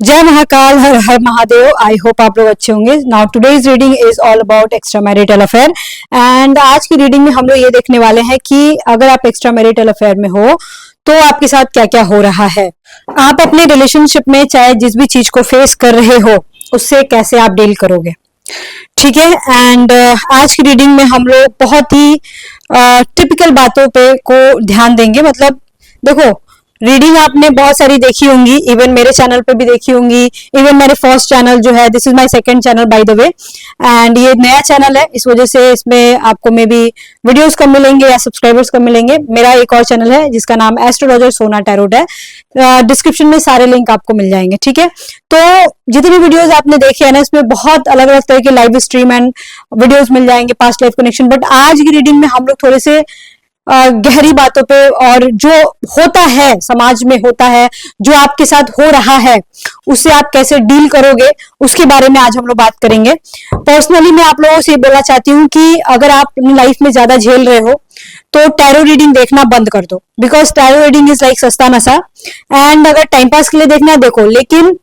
जय महाकाल, हर हर Mahadev. I hope आप लोग अच्छे होंगे। Now today's reading is all about extra marital affair and आज की रीडिंग में हम लोग ये देखने वाले हैं कि अगर आप एक्स्ट्रा मैरिटल अफेयर में हो तो आपके साथ क्या क्या हो रहा है। आप अपने रिलेशनशिप में चाहे जिस भी चीज को फेस कर रहे हो उससे कैसे आप डील करोगे, ठीक है। एंड आज की रीडिंग में हम लोग बहुत ही टिपिकल बातों पे को ध्यान देंगे। मतलब देखो, रीडिंग आपने बहुत सारी देखी होंगी, इवन मेरे चैनल पे भी देखी होंगी। इवन मेरे फर्स्ट चैनल जो है, this is my second channel by the way, and ये नया चैनल है, इस वजह से इसमें आपको मे बी वीडियोस कम मिलेंगे या सब्सक्राइबर्स कम मिलेंगे। मेरा एक और चैनल है जिसका नाम एस्ट्रोलॉजर सोना टैरोट है। डिस्क्रिप्शन में सारे लिंक आपको मिल जाएंगे, ठीक है। तो जितनी वीडियोस आपने देखी है ना, इसमें बहुत अलग अलग तरह के लाइव स्ट्रीम एंड वीडियोस मिल जाएंगे, पास्ट लाइफ कनेक्शन। बट आज की रीडिंग में हम लोग थोड़े से गहरी बातों पे और जो होता है समाज में होता है, जो आपके साथ हो रहा है, उससे आप कैसे डील करोगे उसके बारे में आज हम लोग बात करेंगे। पर्सनली मैं आप लोगों से ये बोलना चाहती हूँ कि अगर आप अपनी लाइफ में ज्यादा झेल रहे हो तो टैरो रीडिंग देखना बंद कर दो, because tarot reading is like सस्ता नशा। एंड अगर टाइम पास के लिए देखना देखो, लेकिन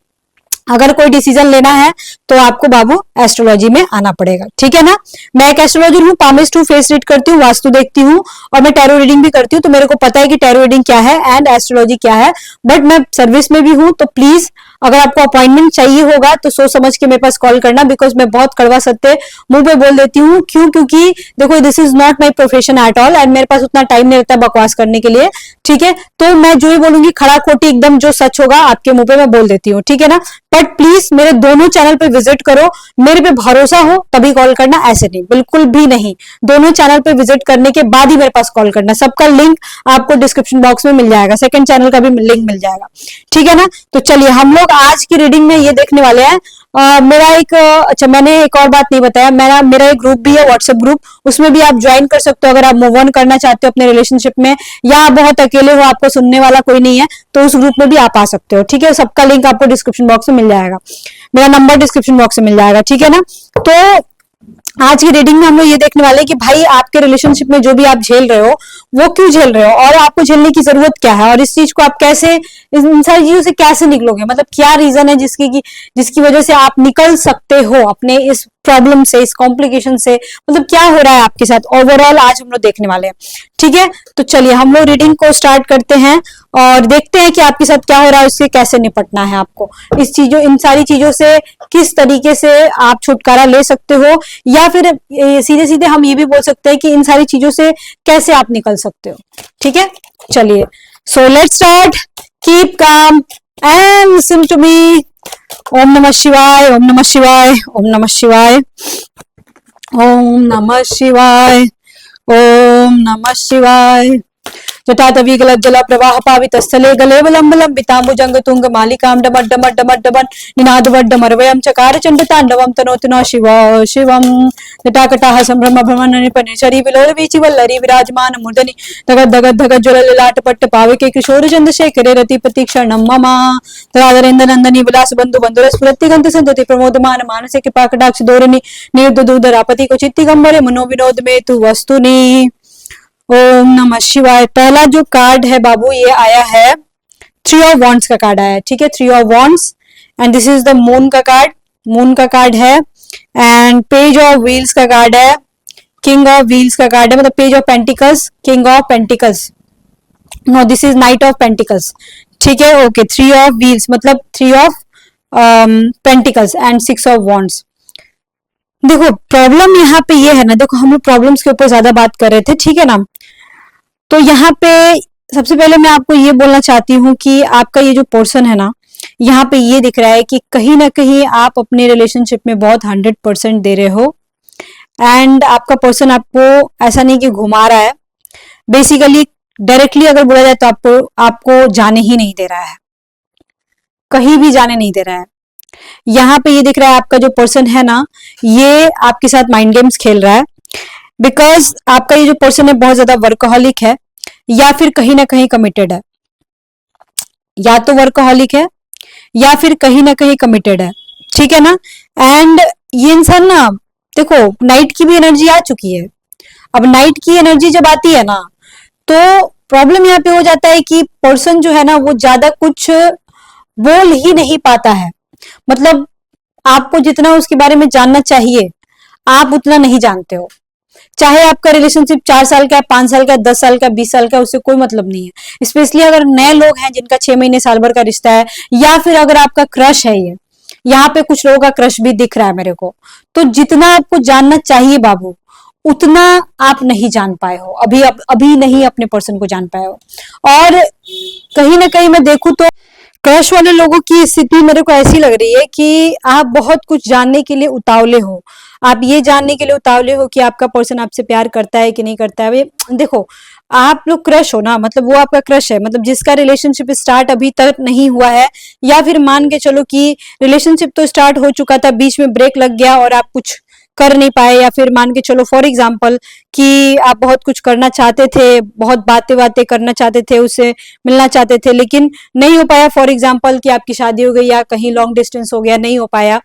अगर कोई डिसीजन लेना है तो आपको बाबू एस्ट्रोलॉजी में आना पड़ेगा, ठीक है ना। मैं एक एस्ट्रोलॉजर हूँ, पामिस टू फेस रीड करती हूँ, वास्तु देखती हूँ और मैं टैरो रीडिंग भी करती हूँ, तो मेरे को पता है कि टैरो रीडिंग क्या है एंड एस्ट्रोलॉजी क्या है। बट मैं सर्विस में भी हूँ, तो प्लीज अगर आपको अपॉइंटमेंट चाहिए होगा तो सोच समझ के मेरे पास कॉल करना, बिकॉज मैं बहुत कड़वा सत्य मुंह पे बोल देती हूँ। क्यों? क्योंकि देखो, this is not my profession at all and मेरे पास उतना टाइम नहीं रहता बकवास करने के लिए, ठीक है। तो मैं जो ही बोलूंगी खड़ा खोटी एकदम जो सच होगा आपके मुंह पे मैं बोल देती हूँ, ठीक है ना। बट प्लीज मेरे दोनों चैनल पे विजिट करो, मेरे पे भरोसा हो तभी कॉल करना, ऐसे नहीं, बिल्कुल भी नहीं। दोनों चैनल पे विजिट करने के बाद ही मेरे पास कॉल करना। सबका लिंक आपको डिस्क्रिप्शन बॉक्स में मिल जाएगा, सेकंड चैनल का भी लिंक मिल जाएगा, ठीक है ना। तो चलिए हम लोग आज की रीडिंग में ये देखने वाले हैं। मेरा एक अच्छा, मैंने एक और बात नहीं बताया, मेरा एक ग्रुप भी है, व्हाट्सएप ग्रुप, उसमें भी आप ज्वाइन कर सकते हो अगर आप मूव ऑन करना चाहते हो अपने रिलेशनशिप में, या आप बहुत अकेले हो, आपको सुनने वाला कोई नहीं है, तो उस ग्रुप में भी आप आ सकते हो, ठीक है। सबका लिंक आपको डिस्क्रिप्शन बॉक्स में मिल जाएगा, मेरा नंबर डिस्क्रिप्शन बॉक्स में मिल जाएगा, ठीक है ना। तो आज की रीडिंग में हम लोग ये देखने वाले हैं कि भाई आपके रिलेशनशिप में जो भी आप झेल रहे हो वो क्यों झेल रहे हो और आपको झेलने की जरूरत क्या है, और इस चीज को आप कैसे, इन सारी चीजों से कैसे निकलोगे। मतलब क्या रीजन है जिसकी वजह से आप निकल सकते हो अपने इस प्रॉब्लम से, इस कॉम्प्लिकेशन से। मतलब क्या हो रहा है आपके साथ ओवरऑल, आज हम लोग देखने वाले हैं, ठीक है। तो चलिए हम लोग रीडिंग को स्टार्ट करते हैं और देखते हैं कि आपके साथ क्या हो रहा है, उससे कैसे निपटना है आपको, इन सारी चीजों से किस तरीके से आप छुटकारा ले सकते हो, या फिर सीधे सीधे हम ये भी बोल सकते हैं कि इन सारी चीजों से कैसे आप निकल सकते हो, ठीक है। चलिए, so let's start. Keep calm and listen to me. Om नमः शिवाय, ओम नमः शिवाय, ओम नमः शिवाय, ओम नमः शिवाय, ओम नमः शिवाय। जटाटवी गलज्जला प्रवाह पावित स्थले गलेवलंबलम बितांबुजंग तुंग मालिकाम डमड डमड डमड डमन निनादवड्डमरवयम चकार चंडतांडवम तनोति न शिव शिवम। जटाकटाह संभ्रम भ्रमण निपनिचरी विलोल वीचि वल्लरी विराजमान मूर्धनि धगत धगत धगत ज्वल ललाट पट्ट पाविके किशोर चंद्रशेखरे रतिपति क्षणम मम। तदादरेंद्र नंदनी विलास बंधु बंधुर स्फुरति गंत संतति प्रमोदमान मानसे कृपा कटाक्ष धोरणी निर्द दूधरापति को चित्तिगंबरे मनोविनोद में तु वस्तुनि। ओम नमः शिवाय। पहला जो कार्ड है बाबू, ये आया है थ्री ऑफ वॉन्ड्स का कार्ड आया है, ठीक है, three of wands, and this is the moon का कार्ड, मून का कार्ड है। एंड पेज ऑफ व्हील्स का कार्ड है, किंग ऑफ व्हील्स का कार्ड है, मतलब page of pentacles, king of pentacles, no this is knight of pentacles, ठीक है, ओके। थ्री ऑफ व्हील्स मतलब three of pentacles and six of wands. देखो problem यहाँ पे ये है ना, देखो हम लोग प्रॉब्लम्स के ऊपर ज्यादा बात कर रहे थे, ठीक है ना। तो यहाँ पे सबसे पहले मैं आपको ये बोलना चाहती हूँ कि आपका ये जो पर्सन है ना, यहाँ पे ये दिख रहा है कि कहीं ना कहीं आप अपने रिलेशनशिप में बहुत 100% दे रहे हो, एंड आपका पर्सन आपको ऐसा नहीं कि घुमा रहा है, बेसिकली डायरेक्टली अगर बोला जाए तो आपको जाने ही नहीं दे रहा है, कहीं भी जाने नहीं दे रहा है। यहाँ पे ये दिख रहा है आपका जो पर्सन है ना, ये आपके साथ माइंड गेम्स खेल रहा है, बिकॉज आपका ये जो पर्सन है बहुत ज्यादा वर्कहोलिक है, या फिर कहीं ना कहीं कमिटेड है, या तो वर्कहोलिक है या फिर कहीं ना कहीं कमिटेड है, ठीक है ना। एंड ये इंसान ना, देखो नाइट की भी एनर्जी आ चुकी है, अब नाइट की एनर्जी जब आती है ना, तो प्रॉब्लम यहाँ पे हो जाता है कि पर्सन जो है ना वो ज्यादा कुछ बोल ही नहीं पाता है। मतलब आपको जितना उसके बारे में जानना चाहिए आप उतना नहीं जानते हो। चाहे आपका रिलेशनशिप 4 साल का है, 5 साल का, 10 साल का, 20 साल का, उससे कोई मतलब नहीं है। स्पेशली अगर नए लोग हैं जिनका 6 महीने साल भर का रिश्ता है, या फिर अगर आपका क्रश है, ये यहाँ पे कुछ लोगों का क्रश भी दिख रहा है मेरे को। तो जितना आपको जानना चाहिए बाबू, उतना आप नहीं जान पाए हो, अभी नहीं अपने पर्सन को जान पाए हो। और कहीं ना कहीं मैं देखूं तो क्रश वाले लोगों की स्थिति मेरे को ऐसी लग रही है कि आप बहुत कुछ जानने के लिए उतावले हो। आप ये जानने के लिए उतावले हो कि आपका पर्सन आपसे प्यार करता है कि नहीं करता है। देखो, आप लोग क्रश हो ना, मतलब वो आपका क्रश है, मतलब जिसका रिलेशनशिप स्टार्ट अभी तक नहीं हुआ है, या फिर मान के चलो कि रिलेशनशिप तो स्टार्ट हो चुका था, बीच में ब्रेक लग गया और आप कुछ कर नहीं पाए, या फिर मान के चलो फॉर एग्जाम्पल कि आप बहुत कुछ करना चाहते थे, बहुत बातें बातें करना चाहते थे, उससे मिलना चाहते थे, लेकिन नहीं हो पाया। फॉर एग्जाम्पल कि आपकी शादी हो गई या कहीं लॉन्ग डिस्टेंस हो गया, नहीं हो पाया।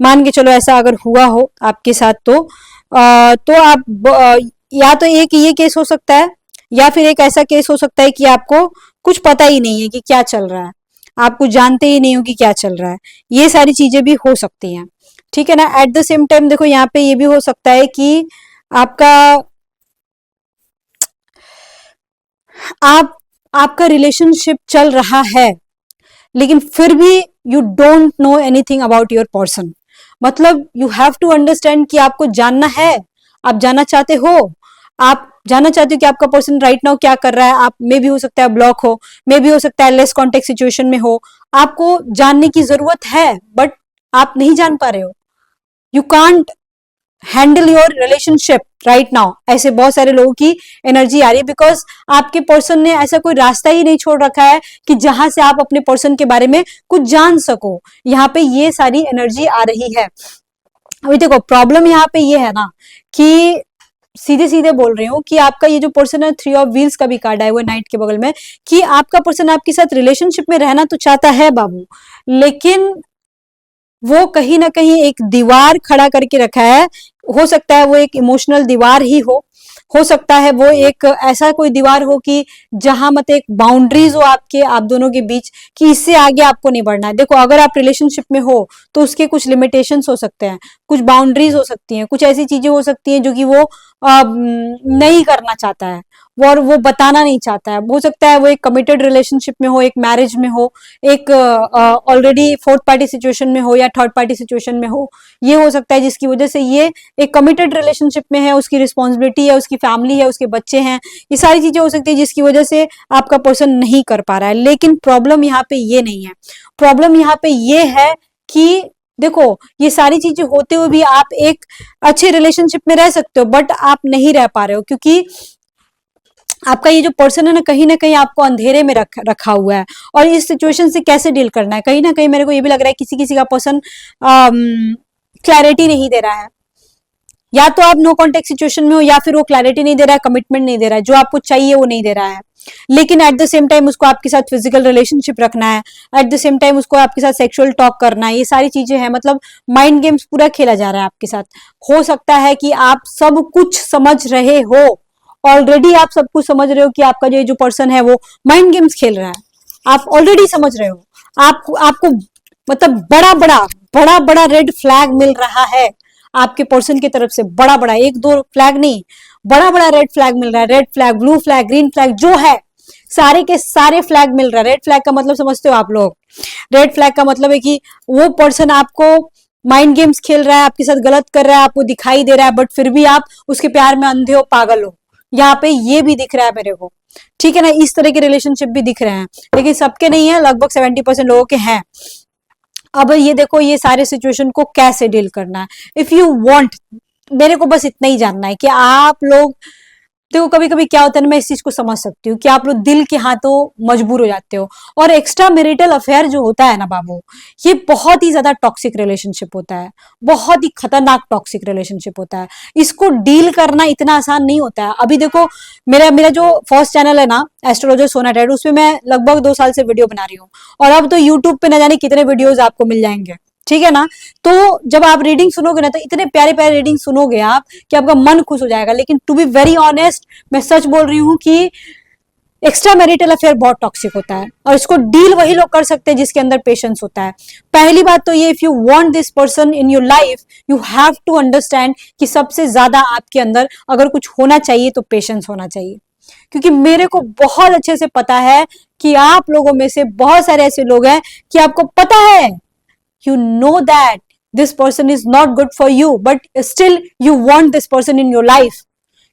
मान के चलो ऐसा अगर हुआ हो आपके साथ, तो आप या तो एक ये केस हो सकता है, या फिर एक ऐसा केस हो सकता है कि आपको कुछ पता ही नहीं है कि क्या चल रहा है, आप कुछ जानते ही नहीं हो कि क्या चल रहा है। ये सारी चीजें भी हो सकती हैं, ठीक है ना। एट द सेम टाइम देखो, यहाँ पे ये भी हो सकता है कि आपका आप आपका रिलेशनशिप चल रहा है, लेकिन फिर भी you don't know anything about your person. मतलब यू हैव टू अंडरस्टैंड कि आपको जानना है, आप जानना चाहते हो, आप जानना चाहते हो कि आपका पर्सन राइट नाउ क्या कर रहा है। आप में भी हो सकता है ब्लॉक हो, में भी हो सकता है लेस कॉन्टेक्ट सिचुएशन में हो। आपको जानने की जरूरत है, बट आप नहीं जान पा रहे हो। You can't handle your relationship right now. ऐसे बहुत सारे लोगों की एनर्जी आ रही है, बिकॉज आपके पर्सन ने ऐसा कोई रास्ता ही नहीं छोड़ रखा है कि जहां से आप अपने पर्सन के बारे में कुछ जान सको। यहाँ पे ये सारी एनर्जी आ रही है। अभी देखो, प्रॉब्लम यहाँ पे ये है ना कि सीधे सीधे बोल रही हूँ कि आपका ये जो पर्सन है, 3 ऑफ व्हील्स का भी कार्ड है वो नाइट के बगल में, कि आपका पर्सन आपके साथ रिलेशनशिप में रहना तो चाहता है बाबू, लेकिन वो कहीं ना कहीं एक दीवार खड़ा करके रखा है। हो सकता है वो एक इमोशनल दीवार ही हो सकता है वो एक ऐसा कोई दीवार हो कि जहां मत एक बाउंड्रीज हो आप दोनों के बीच, कि इससे आगे आपको नहीं बढ़ना है। देखो, अगर आप रिलेशनशिप में हो तो उसके कुछ लिमिटेशंस हो सकते हैं, कुछ बाउंड्रीज हो सकती हैं, कुछ ऐसी चीजें हो सकती हैं जो कि वो नहीं करना चाहता है, और वो बताना नहीं चाहता है। हो सकता है वो एक कमिटेड रिलेशनशिप में हो, एक मैरिज में हो, एक ऑलरेडी फोर्थ पार्टी सिचुएशन में हो, या थर्ड पार्टी सिचुएशन में हो। ये हो सकता है जिसकी वजह से ये एक कमिटेड रिलेशनशिप में है, उसकी रिस्पॉन्सिबिलिटी है, उसकी फैमिली है, उसके बच्चे हैं, ये सारी चीजें हो सकती है जिसकी वजह से आपका पर्सन नहीं कर पा रहा है। लेकिन प्रॉब्लम यहाँ पे ये नहीं है। प्रॉब्लम यहाँ पे ये है कि देखो, ये सारी चीजें होते हुए भी आप एक अच्छे रिलेशनशिप में रह सकते हो, बट आप नहीं रह पा रहे हो, क्योंकि आपका ये जो पर्सन है ना कहीं आपको अंधेरे में रखा हुआ है। और इस सिचुएशन से कैसे डील करना है, कहीं ना कहीं मेरे को ये भी लग रहा है किसी किसी का पर्सन क्लैरिटी नहीं दे रहा है। या तो आप नो कॉन्टेक्ट सिचुएशन में हो, या फिर वो क्लैरिटी नहीं दे रहा है, कमिटमेंट नहीं दे रहा है, जो आपको चाहिए वो नहीं दे रहा है। लेकिन एट द सेम टाइम उसको आपके साथ फिजिकल रिलेशनशिप रखना है, एट द सेम टाइम उसको आपके साथ सेक्सुअल टॉक करना है। ये सारी चीजें हैं, मतलब माइंड गेम्स पूरा खेला जा रहा है आपके साथ। हो सकता है कि आप सब कुछ समझ रहे हो, ऑलरेडी आप सब कुछ समझ रहे हो कि आपका जो पर्सन है वो माइंड गेम्स खेल रहा है। आप ऑलरेडी समझ रहे हो। आपको मतलब बड़ा बड़ा रेड फ्लैग मिल रहा है आपके पर्सन की तरफ से। बड़ा बड़ा, एक दो फ्लैग नहीं, बड़ा बड़ा रेड फ्लैग मिल रहा है। Red flag, blue flag, green flag, जो है सारे के सारे फ्लैग मिल रहा है। रेड फ्लैग का मतलब समझते हो आप लोग? रेड फ्लैग का मतलब है कि वो पर्सन आपको माइंड गेम्स खेल रहा है, आपके साथ गलत कर रहा है, आपको दिखाई दे रहा है, बट फिर भी आप उसके प्यार में अंधे हो, पागल हो। यहाँ पे ये भी दिख रहा है मेरे को, ठीक है ना। इस तरह के रिलेशनशिप भी दिख रहे हैं, लेकिन सबके नहीं है, लगभग 70% लोगों के हैं। अब ये देखो, ये सारे सिचुएशन को कैसे डील करना है। इफ यू वांट, मेरे को बस इतना ही जानना है कि आप लोग देखो, कभी कभी क्या होता है ना, मैं इस चीज को समझ सकती हूँ कि आप लोग दिल के हाथों मजबूर हो जाते हो। और एक्स्ट्रा मैरिटल अफेयर जो होता है ना बाबू, ये बहुत ही ज्यादा टॉक्सिक रिलेशनशिप होता है, बहुत ही खतरनाक टॉक्सिक रिलेशनशिप होता है। इसको डील करना इतना आसान नहीं होता है। अभी देखो, मेरा मेरा जो फर्स्ट चैनल है ना, एस्ट्रोलॉजर सोना टैड, उसमें मैं लगभग 2 साल से वीडियो बना रही हूँ, और अब तो यूट्यूब पे न जाने कितने वीडियोज आपको मिल जाएंगे, ठीक है ना। तो जब आप रीडिंग सुनोगे ना, तो इतने प्यारे प्यारे रीडिंग सुनोगे आप कि आपका मन खुश हो जाएगा। लेकिन टू बी वेरी ऑनेस्ट, मैं सच बोल रही हूँ कि एक्स्ट्रा मैरिटल अफेयर बहुत टॉक्सिक होता है और इसको डील वही लोग कर सकते हैं जिसके अंदर पेशेंस होता है। पहली बात तो ये, if you want this person in your life you have to understand कि सबसे ज्यादा आपके अंदर अगर कुछ होना चाहिए तो पेशेंस होना चाहिए। क्योंकि मेरे को बहुत अच्छे से पता है कि आप लोगों में से बहुत सारे ऐसे लोग हैं कि आपको पता है, you know that this person is not good for you but still you want this person in your life.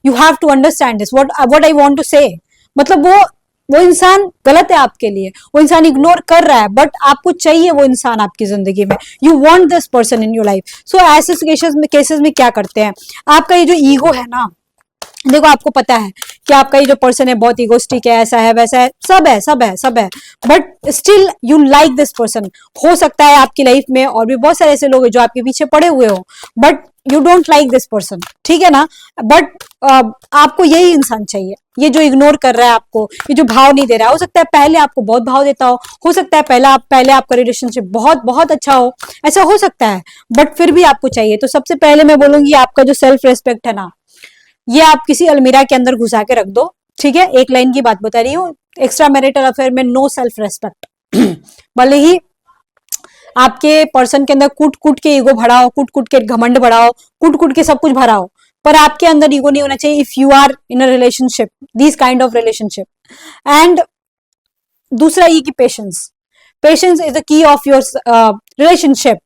You have to understand this, what I want to say, मतलब वो इंसान गलत है आपके लिए, वो इंसान इग्नोर कर रहा है बट आपको चाहिए वो इंसान आपकी जिंदगी में, you want this person in your life. So ऐसे केसेस में क्या करते हैं, आपका ये जो ईगो है ना, देखो आपको पता है कि आपका ये जो पर्सन है बहुत इगोस्टिक है, ऐसा है वैसा है, सब है but still you like this person. हो सकता है आपकी लाइफ में और भी बहुत सारे ऐसे लोग हैं जो आपके पीछे पड़े हुए हो but you don't like this person, ठीक है ना, बट आपको यही इंसान चाहिए, ये जो इग्नोर कर रहा है आपको, ये जो भाव नहीं दे रहा है। हो सकता है पहले आपको बहुत भाव देता हो सकता है पहले आपका रिलेशनशिप बहुत बहुत अच्छा हो, ऐसा हो सकता है, बट फिर भी आपको चाहिए। तो सबसे पहले मैं बोलूंगी आपका जो सेल्फ रेस्पेक्ट है ना, ये आप किसी अलमीरा के अंदर घुसा के रख दो, ठीक है। एक लाइन की बात बता रही हूँ, एक्स्ट्रा मैरिटल अफेयर में नो सेल्फ रेस्पेक्ट। भले ही आपके पर्सन के अंदर कूट कूट के ईगो भरा हो, कूट कूट के घमंड भरा हो, कूट कूट के सब कुछ भरा हो, पर आपके अंदर ईगो नहीं होना चाहिए if you are in a relationship, this kind of relationship. And दूसरा ये कि patience is the key of your relationship,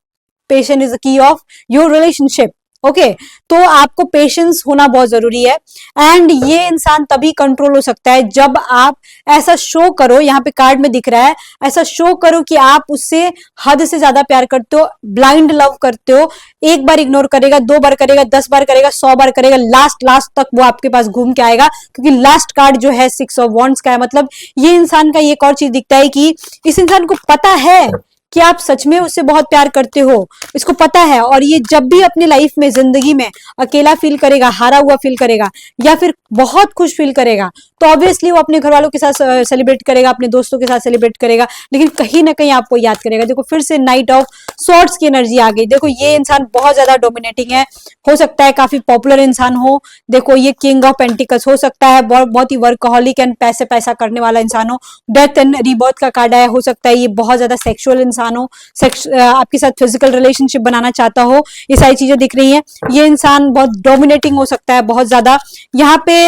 patience is the key of your relationship, okay. तो आपको पेशेंस होना बहुत जरूरी है एंड ये इंसान तभी कंट्रोल हो सकता है जब आप ऐसा शो करो, यहाँ पे कार्ड में दिख रहा है, ऐसा शो करो कि आप उससे हद से ज्यादा प्यार करते हो, ब्लाइंड लव करते हो। एक बार इग्नोर करेगा, 2 बार करेगा, 10 बार करेगा, 100 बार करेगा, लास्ट तक वो आपके पास घूम के आएगा। क्योंकि लास्ट कार्ड जो है 6 ऑफ वॉन्ड्स का है, मतलब ये इंसान का एक और चीज दिखता है कि इस इंसान को पता है कि आप सच में उससे बहुत प्यार करते हो, इसको पता है। और ये जब भी अपनी लाइफ में, जिंदगी में अकेला फील करेगा, हारा हुआ फील करेगा या फिर बहुत खुश फील करेगा तो ऑब्वियसली वो अपने घर वालों के साथ सेलिब्रेट करेगा, अपने दोस्तों के साथ सेलिब्रेट करेगा, लेकिन कहीं ना कहीं आपको याद करेगा। देखो फिर से नाइट ऑफ सॉर्ड्स की एनर्जी आ गई। देखो ये इंसान बहुत ज्यादा डोमिनेटिंग है, हो सकता है काफी पॉपुलर इंसान हो। देखो ये किंग ऑफ पेंटिकल्स हो सकता है बहुत ही वर्कहॉलिक एंड पैसा करने वाला इंसान हो। डेथ एंड रीबर्थ का कार्ड आया, हो सकता है ये बहुत ज्यादा सेक्सुअल इंसान हो, आपके साथ फिजिकल रिलेशनशिप बनाना चाहता हो, ये सारी चीजें दिख रही हैं। ये इंसान बहुत डोमिनेटिंग हो सकता है, बहुत ज्यादा। यहाँ पे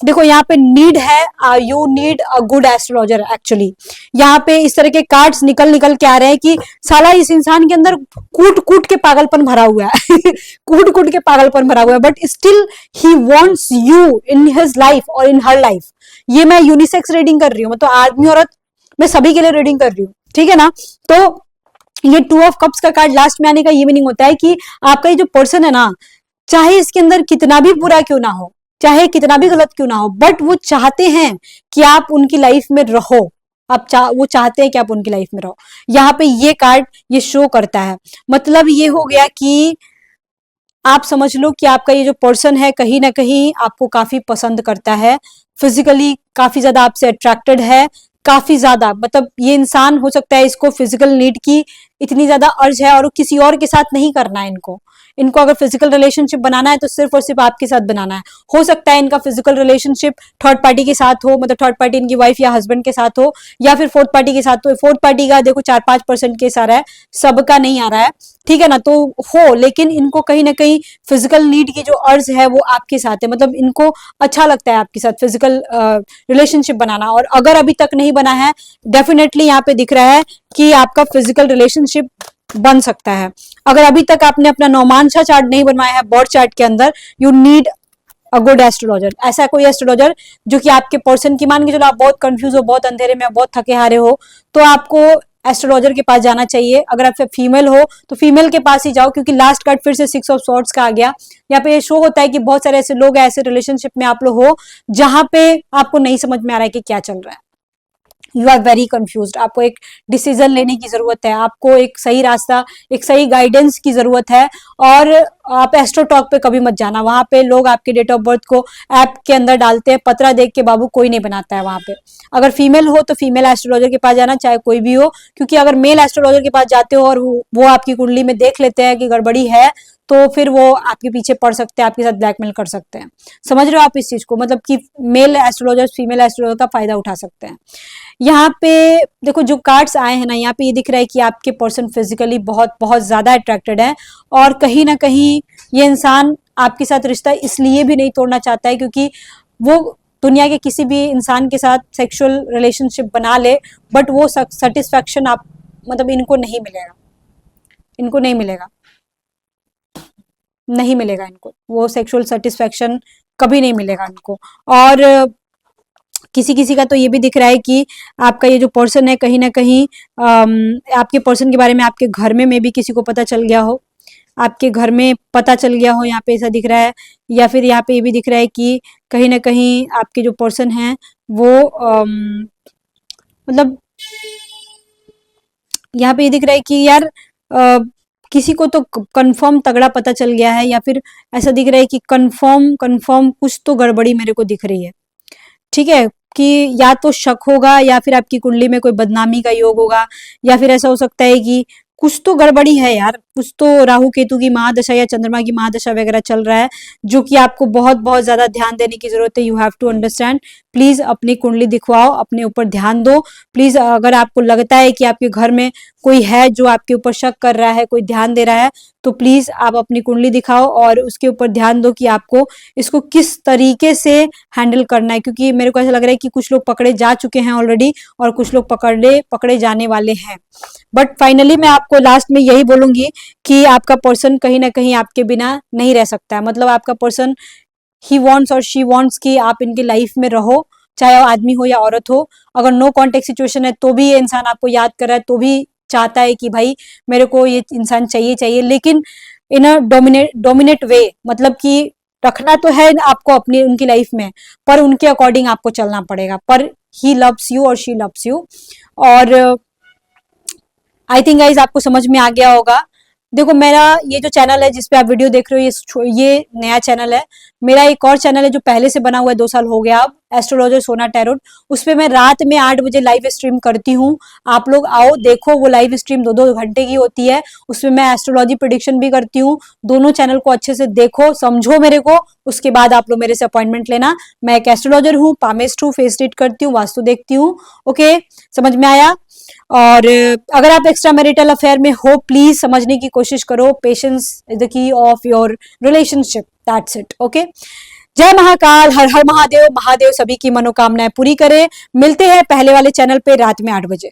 देखो, यहाँ पे नीड है, you need a good astrologer actually. यहाँ पे इस तरह के कार्ड्स निकल के आ रहे हैं कि साला इस इंसान के अंदर कूट के पागलपन भरा हुआ है कूट के पागलपन भरा हुआ है, but still he wants you in his life और इन हर लाइफ। ये मैं यूनिसेक्स रीडिंग कर रही हूँ, मतलब आदमी औरत मैं सभी के लिए रीडिंग कर रही हूँ, ठीक है ना। तो ये 2 ऑफ कप्स का कार्ड लास्ट में आने का ये मीनिंग होता है कि आपका ये जो पर्सन है ना, चाहे इसके अंदर कितना भी बुरा क्यों ना हो, चाहे कितना भी गलत क्यों ना हो, बट वो चाहते हैं कि आप उनकी लाइफ में रहो। वो चाहते हैं कि आप उनकी लाइफ में रहो। यहाँ पे ये कार्ड ये शो करता है, मतलब ये हो गया कि आप समझ लो कि आपका ये जो पर्सन है कहीं ना कहीं आपको काफी पसंद करता है, फिजिकली काफी ज्यादा आपसे अट्रैक्टेड है, काफी ज्यादा। मतलब ये इंसान हो सकता है इसको फिजिकल नीड की इतनी ज्यादा अर्ज है और किसी और के साथ नहीं करना है इनको अगर फिजिकल रिलेशनशिप बनाना है तो सिर्फ और सिर्फ आपके साथ बनाना है। हो सकता है इनका फिजिकल रिलेशनशिप थर्ड पार्टी के साथ हो, मतलब थर्ड पार्टी इनकी वाइफ या हस्बैंड के साथ हो, या फिर फोर्थ पार्टी के साथ हो। फोर्थ पार्टी का देखो 4-5% केस आ रहा है, सबका नहीं आ रहा है, ठीक है ना। तो हो, लेकिन इनको कहीं ना कहीं फिजिकल नीड की जो अर्ज है वो आपके साथ है, मतलब इनको अच्छा लगता है आपके साथ फिजिकल रिलेशनशिप बनाना। और अगर अभी तक नहीं बना है, डेफिनेटली यहाँ पे दिख रहा है कि आपका फिजिकल रिलेशनशिप बन सकता है। अगर अभी तक आपने अपना नौमांशा चार्ट नहीं बनवाया है बर्थ चार्ट के अंदर, you need a good astrologer. ऐसा कोई एस्ट्रोलॉजर जो कि आपके पर्सन की, मान के चलो आप बहुत कंफ्यूज हो, बहुत अंधेरे में, बहुत थके हारे हो, तो आपको एस्ट्रोलॉजर के पास जाना चाहिए। अगर आप फीमेल हो तो फीमेल के पास ही जाओ, क्योंकि लास्ट कार्ड फिर से 6 ऑफ सॉर्ड्स का आ गया। यहाँ पे ये शो होता है कि बहुत सारे ऐसे लोग हैं, ऐसे रिलेशनशिप में आप लोग हो जहां पे आपको नहीं समझ में आ रहा है कि क्या चल रहा है। यू आर वेरी कंफ्यूज्ड, आपको एक डिसीजन लेने की जरूरत है, आपको एक सही रास्ता, एक सही गाइडेंस की जरूरत है। और आप एस्ट्रोटॉक पे कभी मत जाना, वहां पे लोग आपके डेट ऑफ बर्थ को ऐप के अंदर डालते हैं, पतरा देख के बाबू कोई नहीं बनाता है वहां पे। अगर फीमेल हो तो फीमेल एस्ट्रोलॉजर के पास जाना, चाहे कोई भी हो, क्योंकि अगर मेल एस्ट्रोलॉजर के पास जाते हो और वो आपकी कुंडली में देख लेते हैं कि गड़बड़ी है, तो फिर वो आपके पीछे पड़ सकते हैं, आपके साथ ब्लैकमेल कर सकते हैं। समझ रहे हो आप इस चीज को, मतलब कि मेल एस्ट्रोलॉजर फीमेल एस्ट्रोलॉजर का फायदा उठा सकते हैं। यहाँ पे देखो जो कार्ड्स आए हैं ना, यहाँ पे ये दिख रहा है कि आपके पर्सन फिजिकली बहुत बहुत ज्यादा अट्रैक्टेड है, और कहीं ना कहीं ये इंसान आपके साथ रिश्ता इसलिए भी नहीं तोड़ना चाहता है क्योंकि वो दुनिया के किसी भी इंसान के साथ सेक्सुअल रिलेशनशिप बना ले, बट वो सेटिस्फैक्शन आप मतलब इनको नहीं मिलेगा, इनको नहीं मिलेगा, नहीं मिलेगा इनको, वो सेक्सुअल सेटिस्फैक्शन कभी नहीं मिलेगा इनको। और किसी किसी का तो ये भी दिख रहा है कि आपका ये जो पर्सन है कहीं ना कहीं आपके पर्सन के बारे में आपके घर में भी किसी को पता चल गया हो, आपके घर में पता चल गया हो, यहाँ पे ऐसा दिख रहा है। या फिर यहाँ पे ये भी दिख रहा है कि कहीं ना कहीं आपके जो पर्सन है वो मतलब यहाँ पे ये दिख रहा है कि यार किसी को तो कंफर्म तगड़ा पता चल गया है, या फिर ऐसा दिख रहा है कि कंफर्म कंफर्म कुछ तो गड़बड़ी मेरे को दिख रही है। ठीक है, कि या तो शक होगा, या फिर आपकी कुंडली में कोई बदनामी का योग होगा, या फिर ऐसा हो सकता है कि कुछ तो गड़बड़ी है यार, कुछ तो राहु केतु की महादशा या चंद्रमा की महादशा वगैरह चल रहा है, जो कि आपको बहुत बहुत ज्यादा ध्यान देने की जरूरत है। You have to understand, please अपनी कुंडली दिखवाओ, अपने ऊपर ध्यान दो प्लीज। अगर आपको लगता है कि आपके घर में कोई है जो आपके ऊपर शक कर रहा है, कोई ध्यान दे रहा है, तो प्लीज आप अपनी कुंडली दिखाओ और उसके ऊपर ध्यान दो कि आपको इसको किस तरीके से हैंडल करना है। क्योंकि मेरे को ऐसा लग रहा है कि कुछ लोग पकड़े जा चुके हैं ऑलरेडी, और कुछ लोग पकड़े जाने वाले हैं। बट फाइनली मैं आपको लास्ट में यही बोलूंगी कि आपका पर्सन कहीं ना कहीं आपके बिना नहीं रह सकता है। मतलब आपका पर्सन ही वॉन्ट्स और शी वॉन्ट्स कि आप इनकी लाइफ में रहो, चाहे वो आदमी हो या औरत हो। अगर नो कॉन्टेक्ट सिचुएशन है तो भी ये इंसान आपको याद कर रहा है, तो भी चाहता है कि भाई मेरे को ये इंसान चाहिए, लेकिन इन अ डोमिनेट वे, मतलब कि रखना तो है आपको अपनी उनकी लाइफ में, पर उनके अकॉर्डिंग आपको चलना पड़ेगा। पर ही लव्स यू और शी लव्स यू। और आई थिंक गाइज आपको समझ में आ गया होगा। देखो मेरा ये जो चैनल है जिसपे आप वीडियो देख रहे हो, ये नया चैनल है। मेरा एक और चैनल है जो पहले से बना हुआ है, 2 साल हो गया अब, एस्ट्रोलॉजर सोना टैरोट। उस पे मैं रात में 8 बजे लाइव स्ट्रीम करती हूँ। आप लोग आओ देखो, वो लाइव स्ट्रीम 2-2 घंटे की होती है। उसमें मैं एस्ट्रोलॉजी प्रेडिक्शन भी करती हूँ। दोनों चैनल को अच्छे से देखो, समझो मेरे को, उसके बाद आप लोग मेरे से अपॉइंटमेंट लेना। मैं एक एस्ट्रोलॉजर हूँ, पामेस्ट हूँ, फेस रीड करती हूँ, वास्तु देखती हूँ। ओके, समझ में आया। और अगर आप एक्स्ट्रा मैरिटल अफेयर में हो, प्लीज समझने की कोशिश करो। Patience is the key of your relationship, that's it. Okay, जय महाकाल, हर हर महादेव। महादेव सभी की मनोकामनाएं पूरी करे। मिलते हैं पहले वाले चैनल पे रात में 8 बजे।